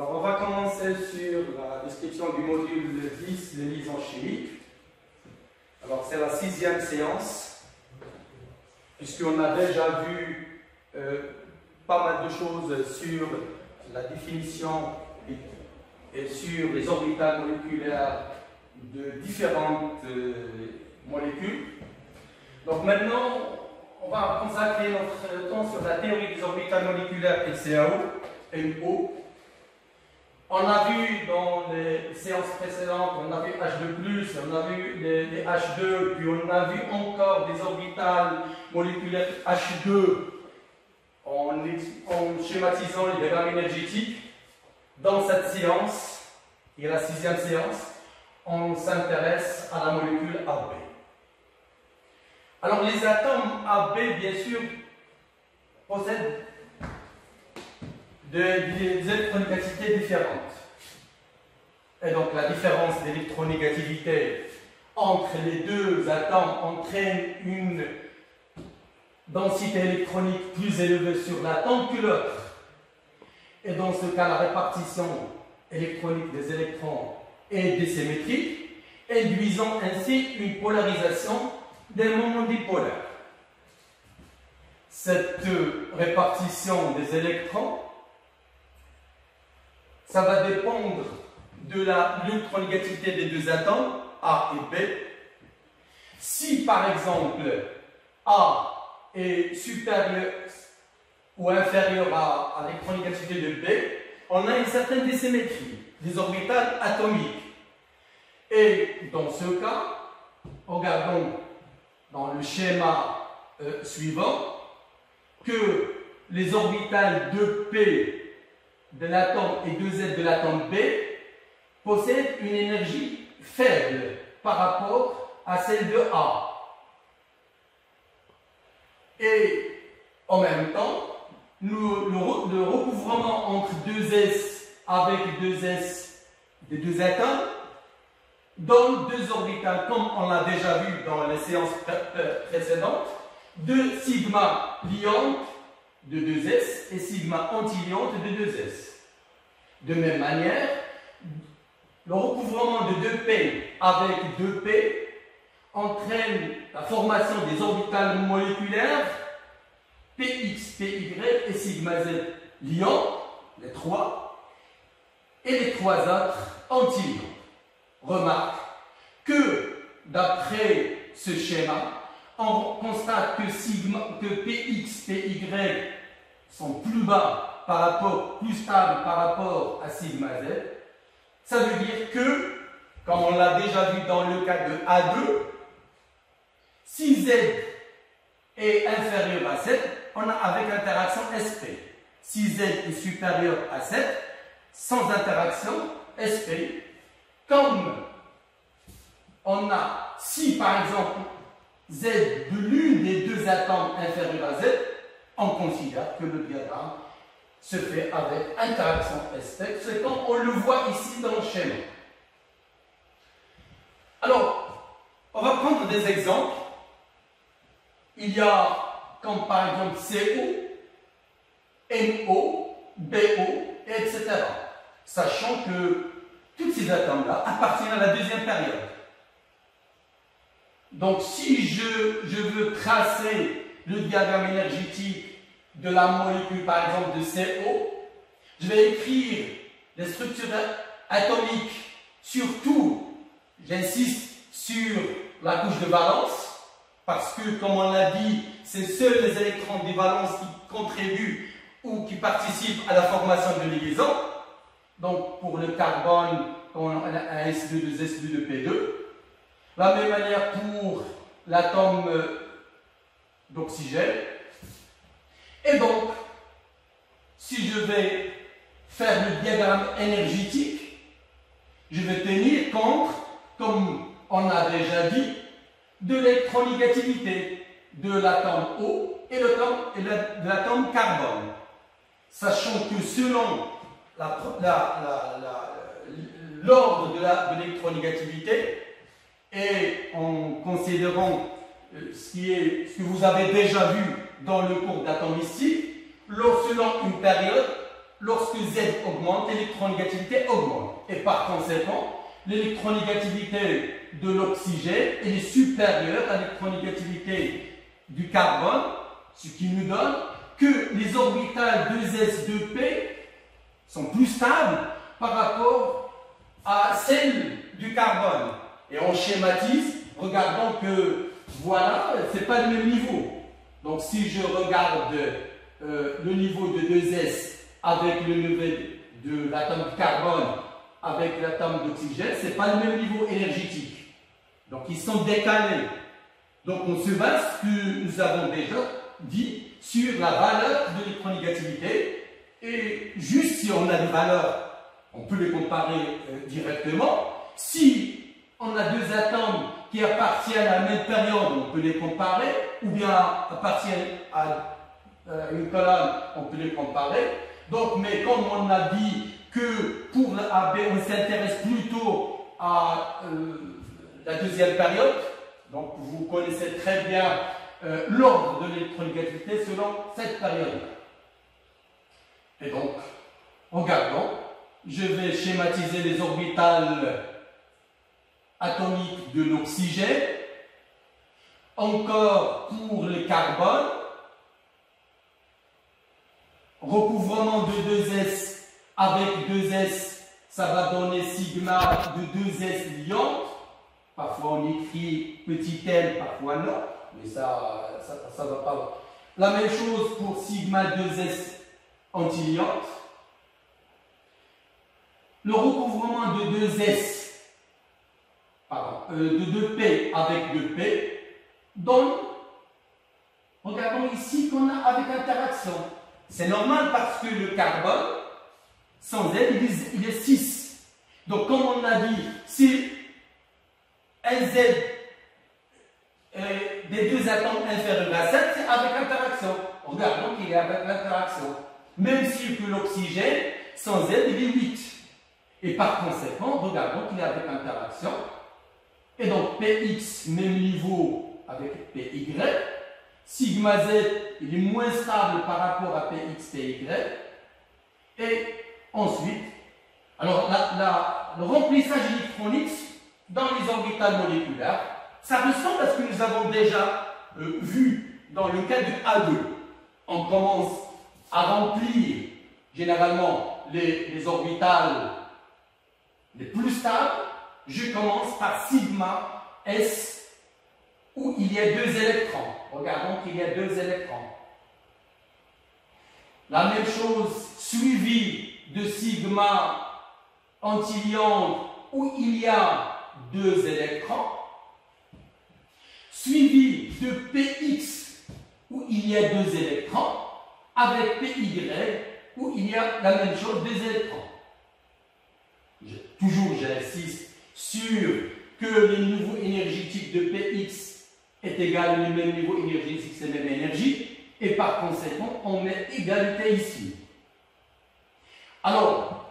Alors, on va commencer sur la description du module 10, les liaisons chimiques. Alors, c'est la 6e séance, puisqu'on a déjà vu pas mal de choses sur la définition et sur les orbitales moléculaires de différentes molécules. Donc maintenant, on va consacrer notre temps sur la théorie des orbitales moléculaires LCAO, MO. On a vu dans les séances précédentes, on a vu H2+, on a vu les H2, puis on a vu encore des orbitales moléculaires H2 en schématisant les diagrammes énergétiques. Dans cette séance, et la 6e séance, on s'intéresse à la molécule AB. Alors les atomes AB, bien sûr, possèdent des électronégativités différentes. Et donc la différence d'électronégativité entre les deux atomes entraîne une densité électronique plus élevée sur l'atome que l'autre. Et dans ce cas, la répartition électronique des électrons est désymétrique, induisant ainsi une polarisation des moments dipolaires. Cette répartition des électrons, ça va dépendre de l'électronégativité des deux atomes, A et B. Si par exemple A est supérieur ou inférieur à l'électronégativité de B, on a une certaine désymétrie des orbitales atomiques. Et dans ce cas, regardons dans le schéma suivant que les orbitales 2p de l'atome et 2z de l'atome B possèdent une énergie faible par rapport à celle de A. Et en même temps, le recouvrement entre 2s avec 2s des deux atomes donne deux orbitales, comme on l'a déjà vu dans les séances précédentes, deux sigma liantes de 2s et sigma antiliantes de 2s. De même manière, le recouvrement de 2p avec 2p entraîne la formation des orbitales moléculaires px, py et sigma z liants, les trois, et les trois autres antiliants. Remarque que d'après ce schéma, on constate que px, py sont plus bas plus stables par rapport à sigma z. Ça veut dire que, comme on l'a déjà vu dans le cas de A2, si z est inférieur à 7, on a avec interaction SP. Si z est supérieur à 7, sans interaction SP. Comme on a, si par exemple z de l'une des deux atomes inférieur à z, on considère que le diagramme se fait avec interaction SP. C'est comme on le voit ici dans le schéma. Alors, on va prendre des exemples. Il y a, comme par exemple CO, NO, BO, etc. Sachant que tous ces atomes-là appartiennent à la deuxième période. Donc, si je veux tracer le diagramme énergétique de la molécule, par exemple, de CO, je vais écrire les structures atomiques, surtout, j'insiste sur la couche de valence, parce que, comme on l'a dit, c'est seuls les électrons des valences qui contribuent ou qui participent à la formation de liaison. Donc, pour le carbone, on a un S2, 2 S2, 2 P2. De la même manière pour l'atome d'oxygène. Et donc, si je vais faire le diagramme énergétique, je vais tenir compte, comme on a déjà dit, de l'électronégativité de l'atome O et de l'atome carbone. Sachant que selon l'ordre de l'électronégativité et en considérant ce que vous avez déjà vu dans le cours d'atomistique, selon une période, lorsque Z augmente, l'électronégativité augmente. Et par conséquent, l'électronégativité de l'oxygène est supérieure à l'électronégativité du carbone, ce qui nous donne que les orbitales 2s, 2p sont plus stables par rapport à celles du carbone. Et on schématise, regardons que voilà, ce n'est pas le même niveau. Donc si je regarde le niveau de 2s avec le niveau de l'atome de carbone avec l'atome d'oxygène, ce n'est pas le même niveau énergétique. Donc ils sont décalés. Donc on se base, ce que nous avons déjà dit, sur la valeur de l'électronégativité. Et juste si on a des valeurs, on peut les comparer directement. Si on a deux atomes qui appartiennent à la même période, on peut les comparer, ou bien appartiennent à une colonne, on peut les comparer. Donc, mais comme on a dit que pour AB, on s'intéresse plutôt à la deuxième période, donc vous connaissez très bien l'ordre de l'électronégativité selon cette période-là. Et donc, regardons, je vais schématiser les orbitales atomiques de l'oxygène. Encore pour le carbone, recouvrement de 2s avec 2s, ça va donner sigma de 2s liante. Parfois on écrit petit l, parfois non, mais ça va pas. La même chose pour sigma 2s antiliante. Le recouvrement de 2s, de 2p avec 2p, donne, regardons ici qu'on a avec interaction. C'est normal parce que le carbone, sans Z, il est 6. Donc, comme on a dit, si un Z des deux atomes inférieurs à 7, c'est avec interaction. Regardons qu'il est avec l'interaction. Même si que l'oxygène, sans Z, il est 8. Et par conséquent, regardons qu'il est avec interaction. Et donc, Px, même niveau avec Py. Sigma Z, il est moins stable par rapport à Px, Py. Et ensuite, alors le remplissage électronique dans les orbitales moléculaires, ça ressemble à ce que nous avons déjà vu dans le cas du A2. On commence à remplir généralement les orbitales les plus stables. Je commence par sigma S où il y a 2 électrons. Regardons qu'il y a 2 électrons. La même chose suivie de sigma antiliante où il y a 2 électrons. Suivi de Px où il y a 2 électrons. Avec Py où il y a la même chose, 2 électrons. Toujours j'insiste sur que le niveau énergétique de Px est égal au même niveau énergétique, c'est la même énergie, et par conséquent, on met égalité ici. Alors,